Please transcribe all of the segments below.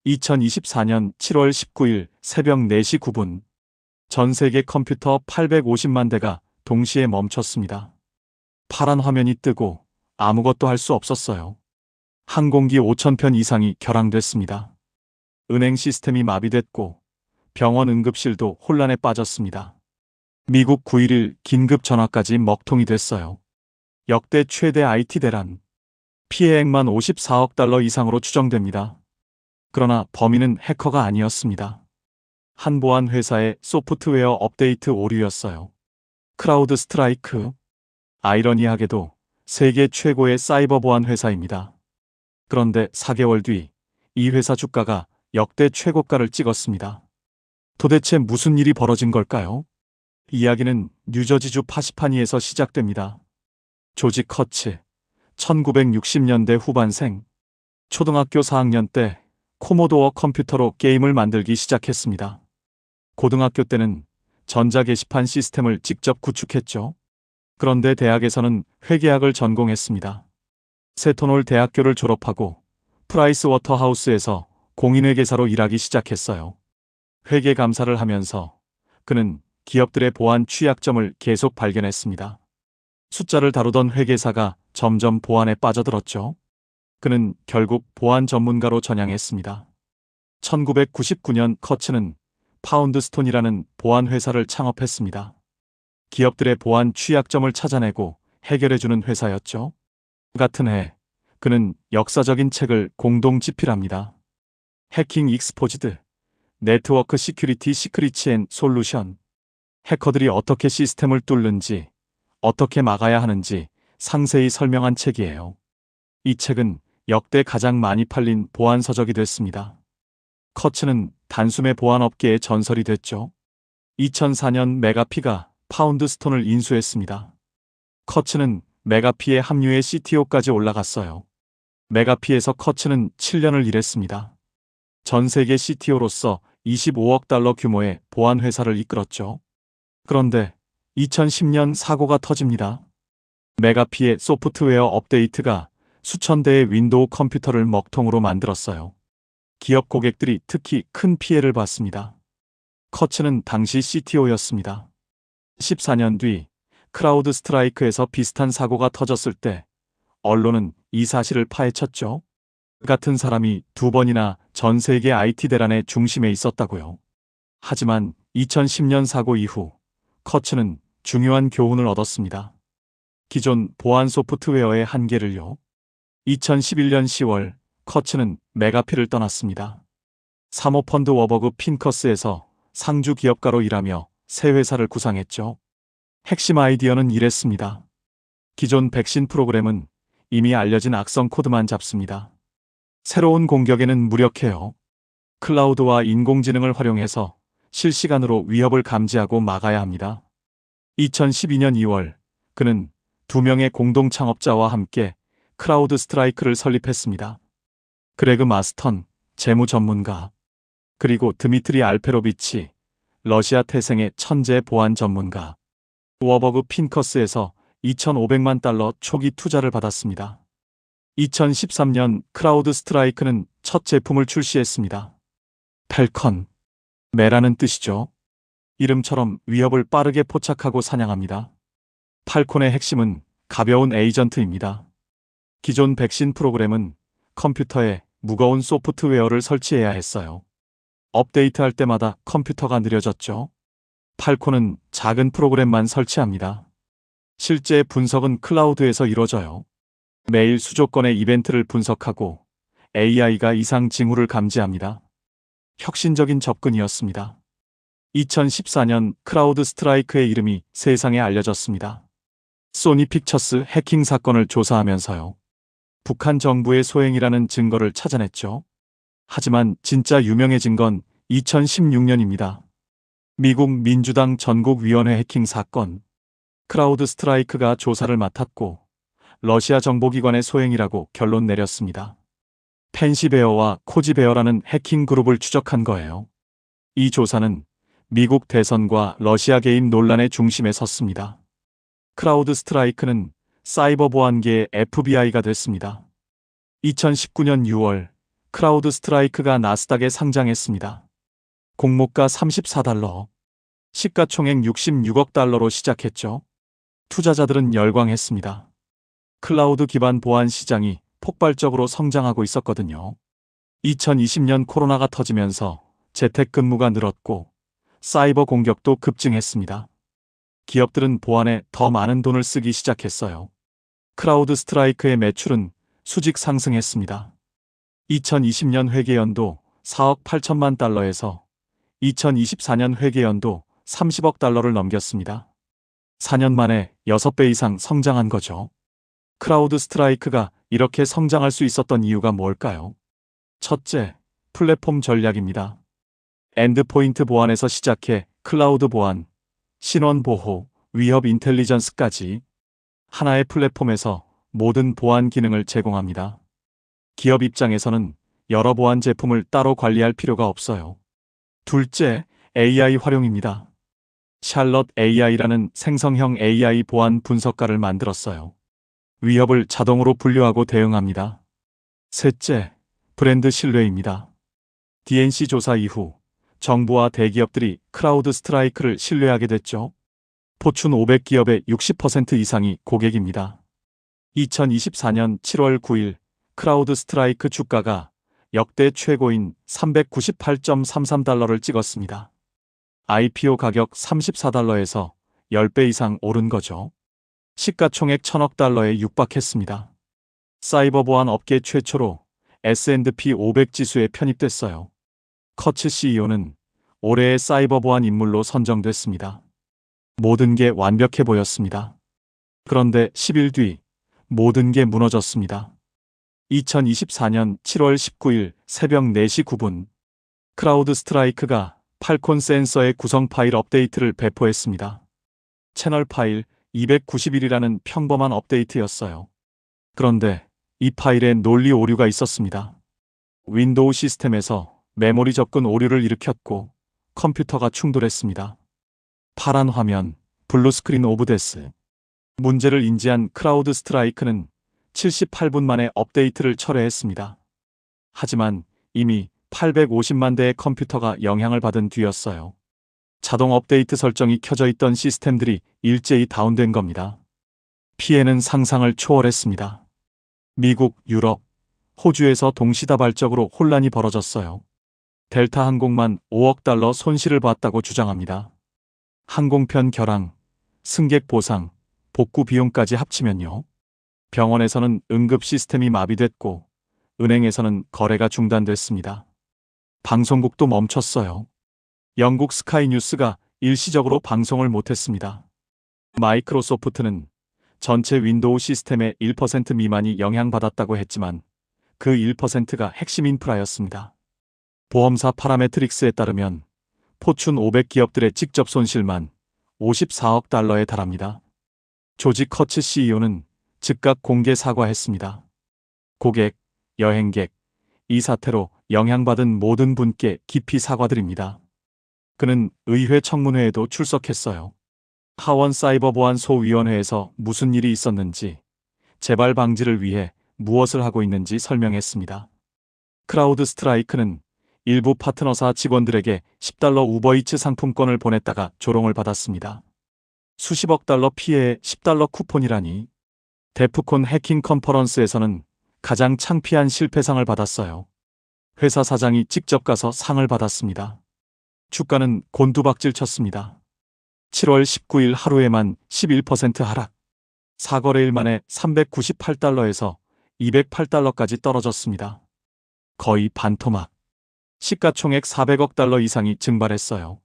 2024년 7월 19일 새벽 4시 9분, 전 세계 컴퓨터 850만 대가 동시에 멈췄습니다. 파란 화면이 뜨고 아무것도 할 수 없었어요. 항공기 5,000편 이상이 결항됐습니다. 은행 시스템이 마비됐고 병원 응급실도 혼란에 빠졌습니다. 미국 9.11 긴급 전화까지 먹통이 됐어요. 역대 최대 IT 대란. 피해액만 54억 달러 이상으로 추정됩니다. 그러나 범인은 해커가 아니었습니다. 한 보안 회사의 소프트웨어 업데이트 오류였어요. 크라우드 스트라이크. 아이러니하게도 세계 최고의 사이버 보안 회사입니다. 그런데 4개월 뒤 이 회사 주가가 역대 최고가를 찍었습니다. 도대체 무슨 일이 벌어진 걸까요? 이야기는 뉴저지주 파시파니에서 시작됩니다. 조지 커츠, 1960년대 후반생. 초등학교 4학년 때 코모도어 컴퓨터로 게임을 만들기 시작했습니다. 고등학교 때는 전자 게시판 시스템을 직접 구축했죠. 그런데 대학에서는 회계학을 전공했습니다. 세토놀 대학교를 졸업하고 프라이스 워터하우스에서 공인회계사로 일하기 시작했어요. 회계 감사를 하면서 그는 기업들의 보안 취약점을 계속 발견했습니다. 숫자를 다루던 회계사가 점점 보안에 빠져들었죠. 그는 결국 보안 전문가로 전향했습니다. 1999년 커츠는 파운드스톤이라는 보안 회사를 창업했습니다. 기업들의 보안 취약점을 찾아내고 해결해주는 회사였죠. 같은 해 그는 역사적인 책을 공동 집필합니다. 해킹 익스포즈드, 네트워크 시큐리티 시크릿츠 앤 솔루션. 해커들이 어떻게 시스템을 뚫는지, 어떻게 막아야 하는지 상세히 설명한 책이에요. 이 책은 역대 가장 많이 팔린 보안 서적이 됐습니다. 커츠는 단숨에 보안 업계의 전설이 됐죠. 2004년 메가피가 파운드스톤을 인수했습니다. 커츠는 메가피에 합류해 CTO까지 올라갔어요. 메가피에서 커츠는 7년을 일했습니다. 전 세계 CTO로서 25억 달러 규모의 보안 회사를 이끌었죠. 그런데 2010년 사고가 터집니다. 메가피의 소프트웨어 업데이트가 수천 대의 윈도우 컴퓨터를 먹통으로 만들었어요. 기업 고객들이 특히 큰 피해를 봤습니다. 커츠는 당시 CTO였습니다. 14년 뒤 크라우드 스트라이크에서 비슷한 사고가 터졌을 때 언론은 이 사실을 파헤쳤죠. 같은 사람이 2번이나 전 세계 IT 대란의 중심에 있었다고요. 하지만 2010년 사고 이후 커츠는 중요한 교훈을 얻었습니다. 기존 보안 소프트웨어의 한계를요. 2011년 10월 커츠는 메가피를 떠났습니다. 사모펀드 워버그 핀커스에서 상주 기업가로 일하며 새 회사를 구상했죠. 핵심 아이디어는 이랬습니다. 기존 백신 프로그램은 이미 알려진 악성 코드만 잡습니다. 새로운 공격에는 무력해요. 클라우드와 인공지능을 활용해서 실시간으로 위협을 감지하고 막아야 합니다. 2012년 2월 그는 2명의 공동 창업자와 함께 크라우드 스트라이크를 설립했습니다. 그레그 마스턴, 재무 전문가, 그리고 드미트리 알페로비치, 러시아 태생의 천재 보안 전문가. 워버그 핀커스에서 2,500만 달러 초기 투자를 받았습니다. 2013년 크라우드 스트라이크는 첫 제품을 출시했습니다. 펠컨, 매라는 뜻이죠. 이름처럼 위협을 빠르게 포착하고 사냥합니다. 팔콘의 핵심은 가벼운 에이전트입니다. 기존 백신 프로그램은 컴퓨터에 무거운 소프트웨어를 설치해야 했어요. 업데이트할 때마다 컴퓨터가 느려졌죠. 팔콘은 작은 프로그램만 설치합니다. 실제 분석은 클라우드에서 이루어져요. 매일 수조 건의 이벤트를 분석하고 AI가 이상 징후를 감지합니다. 혁신적인 접근이었습니다. 2014년 크라우드 스트라이크의 이름이 세상에 알려졌습니다. 소니 픽처스 해킹 사건을 조사하면서요. 북한 정부의 소행이라는 증거를 찾아냈죠. 하지만 진짜 유명해진 건 2016년입니다. 미국 민주당 전국위원회 해킹 사건. 크라우드 스트라이크가 조사를 맡았고 러시아 정보기관의 소행이라고 결론 내렸습니다. 펜시베어와 코지베어라는 해킹 그룹을 추적한 거예요. 이 조사는 미국 대선과 러시아 개입 논란의 중심에 섰습니다. 크라우드 스트라이크는 사이버 보안계의 FBI가 됐습니다. 2019년 6월 크라우드 스트라이크가 나스닥에 상장했습니다. 공모가 $34, 시가총액 $66억 달러로 시작했죠. 투자자들은 열광했습니다. 클라우드 기반 보안 시장이 폭발적으로 성장하고 있었거든요. 2020년 코로나가 터지면서 재택근무가 늘었고 사이버 공격도 급증했습니다. 기업들은 보안에 더 많은 돈을 쓰기 시작했어요. 크라우드 스트라이크의 매출은 수직 상승했습니다. 2020년 회계연도 4억 8천만 달러에서 2024년 회계연도 30억 달러를 넘겼습니다. 4년 만에 6배 이상 성장한 거죠. 크라우드 스트라이크가 이렇게 성장할 수 있었던 이유가 뭘까요? 첫째, 플랫폼 전략입니다. 엔드포인트 보안에서 시작해 클라우드 보안, 신원 보호, 위협 인텔리전스까지 하나의 플랫폼에서 모든 보안 기능을 제공합니다. 기업 입장에서는 여러 보안 제품을 따로 관리할 필요가 없어요. 둘째, AI 활용입니다. 샬럿 AI라는 생성형 AI 보안 분석가를 만들었어요. 위협을 자동으로 분류하고 대응합니다. 셋째, 브랜드 신뢰입니다. DNC 조사 이후 정부와 대기업들이 크라우드 스트라이크를 신뢰하게 됐죠. 포춘 500기업의 60% 이상이 고객입니다. 2024년 7월 9일 크라우드 스트라이크 주가가 역대 최고인 398.33달러를 찍었습니다. IPO 가격 $34에서 10배 이상 오른 거죠. 시가총액 1,000억 달러에 육박했습니다. 사이버 보안 업계 최초로 S&P 500 지수에 편입됐어요. 커츠 CEO는 올해의 사이버 보안 인물로 선정됐습니다. 모든 게 완벽해 보였습니다. 그런데 10일 뒤 모든 게 무너졌습니다. 2024년 7월 19일 새벽 4시 9분 크라우드 스트라이크가 팔콘 센서의 구성 파일 업데이트를 배포했습니다. 채널 파일 291이라는 평범한 업데이트였어요. 그런데 이 파일에 논리 오류가 있었습니다. 윈도우 시스템에서 메모리 접근 오류를 일으켰고 컴퓨터가 충돌했습니다. 파란 화면, 블루 스크린 오브 데스. 문제를 인지한 크라우드 스트라이크는 78분 만에 업데이트를 철회했습니다. 하지만 이미 850만 대의 컴퓨터가 영향을 받은 뒤였어요. 자동 업데이트 설정이 켜져 있던 시스템들이 일제히 다운된 겁니다. 피해는 상상을 초월했습니다. 미국, 유럽, 호주에서 동시다발적으로 혼란이 벌어졌어요. 델타 항공만 5억 달러 손실을 봤다고 주장합니다. 항공편 결항, 승객 보상, 복구 비용까지 합치면요. 병원에서는 응급 시스템이 마비됐고 은행에서는 거래가 중단됐습니다. 방송국도 멈췄어요. 영국 스카이 뉴스가 일시적으로 방송을 못했습니다. 마이크로소프트는 전체 윈도우 시스템의 1% 미만이 영향받았다고 했지만 그 1%가 핵심 인프라였습니다. 보험사 파라메트릭스에 따르면 포춘 500 기업들의 직접 손실만 54억 달러에 달합니다. 조지 커츠 CEO는 즉각 공개 사과했습니다. 고객, 여행객, 이 사태로 영향받은 모든 분께 깊이 사과드립니다. 그는 의회 청문회에도 출석했어요. 하원 사이버보안소위원회에서 무슨 일이 있었는지, 재발 방지를 위해 무엇을 하고 있는지 설명했습니다. 크라우드 스트라이크는 일부 파트너사 직원들에게 $10 우버이츠 상품권을 보냈다가 조롱을 받았습니다. 수십억 달러 피해에 $10 쿠폰이라니. 데프콘 해킹 컨퍼런스에서는 가장 창피한 실패상을 받았어요. 회사 사장이 직접 가서 상을 받았습니다. 주가는 곤두박질 쳤습니다. 7월 19일 하루에만 11% 하락. 4거래일 만에 $398에서 $208까지 떨어졌습니다. 거의 반토막. 시가총액 $400억 달러 이상이 증발했어요.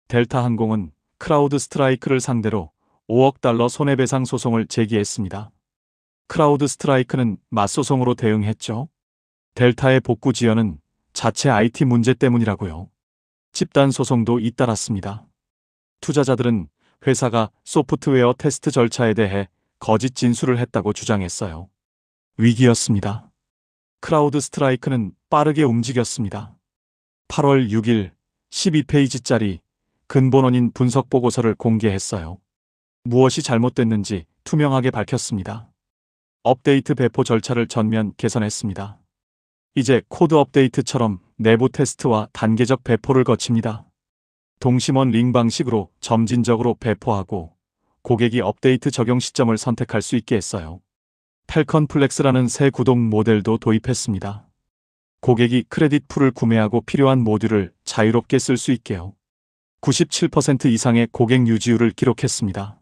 델타 항공은 크라우드 스트라이크를 상대로 $5억 달러 손해배상 소송을 제기했습니다. 크라우드 스트라이크는 맞소송으로 대응했죠. 델타의 복구 지연은 자체 IT 문제 때문이라고요. 집단 소송도 잇따랐습니다. 투자자들은 회사가 소프트웨어 테스트 절차에 대해 거짓 진술을 했다고 주장했어요. 위기였습니다. 크라우드 스트라이크는 빠르게 움직였습니다. 8월 6일 12페이지짜리 근본원인 분석 보고서를 공개했어요. 무엇이 잘못됐는지 투명하게 밝혔습니다. 업데이트 배포 절차를 전면 개선했습니다. 이제 코드 업데이트처럼 내부 테스트와 단계적 배포를 거칩니다. 동심원 링 방식으로 점진적으로 배포하고 고객이 업데이트 적용 시점을 선택할 수 있게 했어요. 펠컨 플렉스라는 새 구동 모델도 도입했습니다. 고객이 크레딧 풀을 구매하고 필요한 모듈을 자유롭게 쓸 수 있게요. 97% 이상의 고객 유지율을 기록했습니다.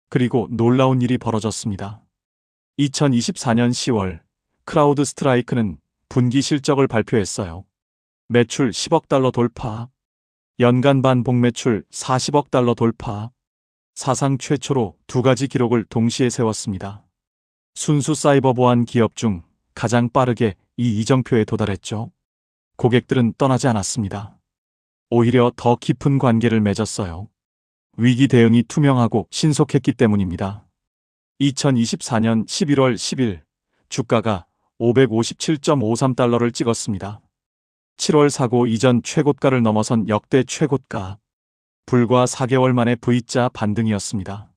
그리고 놀라운 일이 벌어졌습니다. 2024년 10월 크라우드 스트라이크는 분기 실적을 발표했어요. 매출 10억 달러 돌파, 연간 반복 매출 40억 달러 돌파, 사상 최초로 두 가지 기록을 동시에 세웠습니다. 순수 사이버 보안 기업 중 가장 빠르게 이 이정표에 도달했죠. 고객들은 떠나지 않았습니다. 오히려 더 깊은 관계를 맺었어요. 위기 대응이 투명하고 신속했기 때문입니다. 2024년 11월 10일 주가가 557.53달러를 찍었습니다. 7월 사고 이전 최고가를 넘어선 역대 최고가. 불과 4개월 만에 V자 반등이었습니다.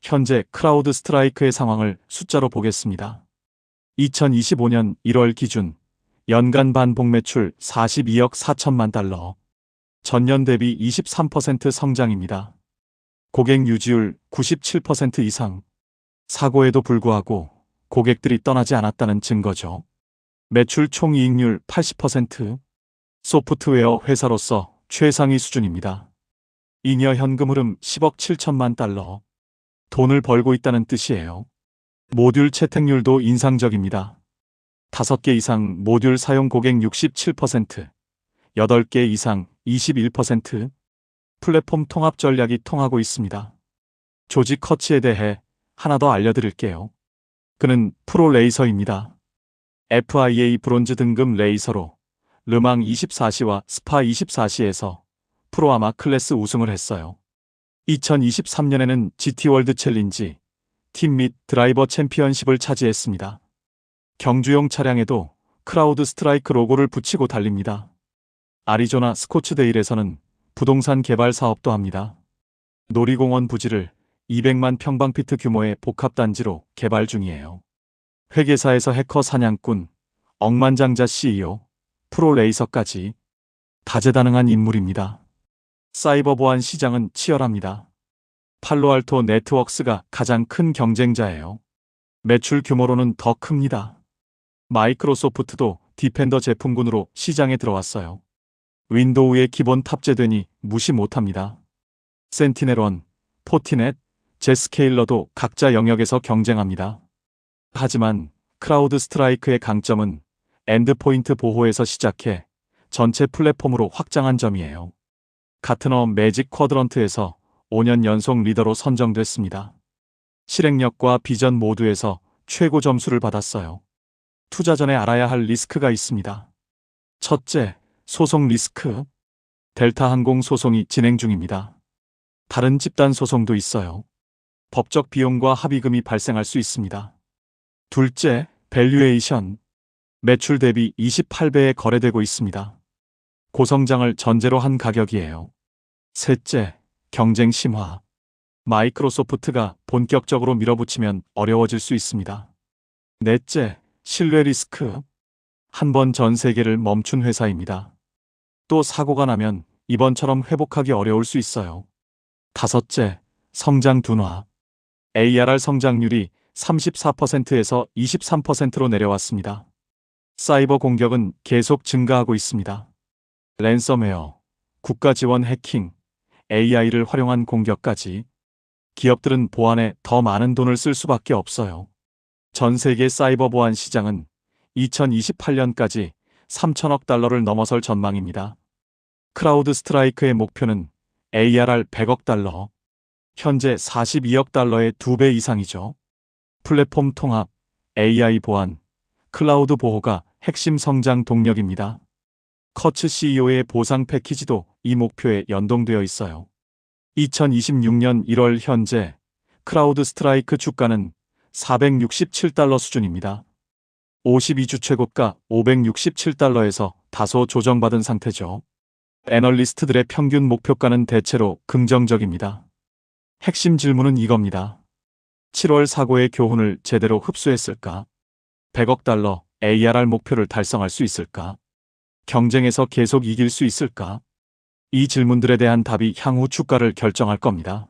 현재 크라우드 스트라이크의 상황을 숫자로 보겠습니다. 2025년 1월 기준 연간 반복 매출 42억 4천만 달러. 전년 대비 23% 성장입니다. 고객 유지율 97% 이상. 사고에도 불구하고 고객들이 떠나지 않았다는 증거죠. 매출 총이익률 80%. 소프트웨어 회사로서 최상위 수준입니다. 잉여 현금 흐름 10억 7천만 달러. 돈을 벌고 있다는 뜻이에요. 모듈 채택률도 인상적입니다. 5개 이상 모듈 사용 고객 67%, 8개 이상 21%. 플랫폼 통합 전략이 통하고 있습니다. 조지 커치에 대해 하나 더 알려드릴게요. 그는 프로 레이서입니다. FIA 브론즈 등급 레이서로 르망 24시와 스파 24시에서 프로아마 클래스 우승을 했어요. 2023년에는 GT 월드 챌린지, 팀 및 드라이버 챔피언십을 차지했습니다. 경주용 차량에도 크라우드 스트라이크 로고를 붙이고 달립니다. 아리조나 스코츠데일에서는 부동산 개발 사업도 합니다. 놀이공원 부지를 200만 평방피트 규모의 복합단지로 개발 중이에요. 회계사에서 해커 사냥꾼, 억만장자 CEO, 프로 레이서까지 다재다능한 인물입니다. 사이버 보안 시장은 치열합니다. 팔로알토 네트워크스가 가장 큰 경쟁자예요. 매출 규모로는 더 큽니다. 마이크로소프트도 디펜더 제품군으로 시장에 들어왔어요. 윈도우에 기본 탑재되니 무시 못합니다. 센티넬1, 포티넷, 제스케일러도 각자 영역에서 경쟁합니다. 하지만 크라우드 스트라이크의 강점은 엔드포인트 보호에서 시작해 전체 플랫폼으로 확장한 점이에요. 가트너 매직 쿼드런트에서 5년 연속 리더로 선정됐습니다. 실행력과 비전 모두에서 최고 점수를 받았어요. 투자 전에 알아야 할 리스크가 있습니다. 첫째, 소송 리스크. 델타 항공 소송이 진행 중입니다. 다른 집단 소송도 있어요. 법적 비용과 합의금이 발생할 수 있습니다. 둘째, 밸류에이션. 매출 대비 28배에 거래되고 있습니다. 고성장을 전제로 한 가격이에요. 셋째, 경쟁 심화. 마이크로소프트가 본격적으로 밀어붙이면 어려워질 수 있습니다. 넷째, 신뢰 리스크. 한 번 전 세계를 멈춘 회사입니다. 또 사고가 나면 이번처럼 회복하기 어려울 수 있어요. 다섯째, 성장 둔화. ARR 성장률이 34%에서 23%로 내려왔습니다. 사이버 공격은 계속 증가하고 있습니다. 랜섬웨어, 국가 지원 해킹, AI를 활용한 공격까지. 기업들은 보안에 더 많은 돈을 쓸 수밖에 없어요. 전 세계 사이버 보안 시장은 2028년까지 3천억 달러를 넘어설 전망입니다. 크라우드 스트라이크의 목표는 ARR 100억 달러, 현재 42억 달러의 2배 이상이죠. 플랫폼 통합, AI 보안, 클라우드 보호가 핵심 성장 동력입니다. 커츠 CEO의 보상 패키지도 이 목표에 연동되어 있어요. 2026년 1월 현재 크라우드 스트라이크 주가는 467달러 수준입니다. 52주 최고가 567달러에서 다소 조정받은 상태죠. 애널리스트들의 평균 목표가는 대체로 긍정적입니다. 핵심 질문은 이겁니다. 7월 사고의 교훈을 제대로 흡수했을까? 100억 달러, ARR 목표를 달성할 수 있을까? 경쟁에서 계속 이길 수 있을까? 이 질문들에 대한 답이 향후 주가를 결정할 겁니다.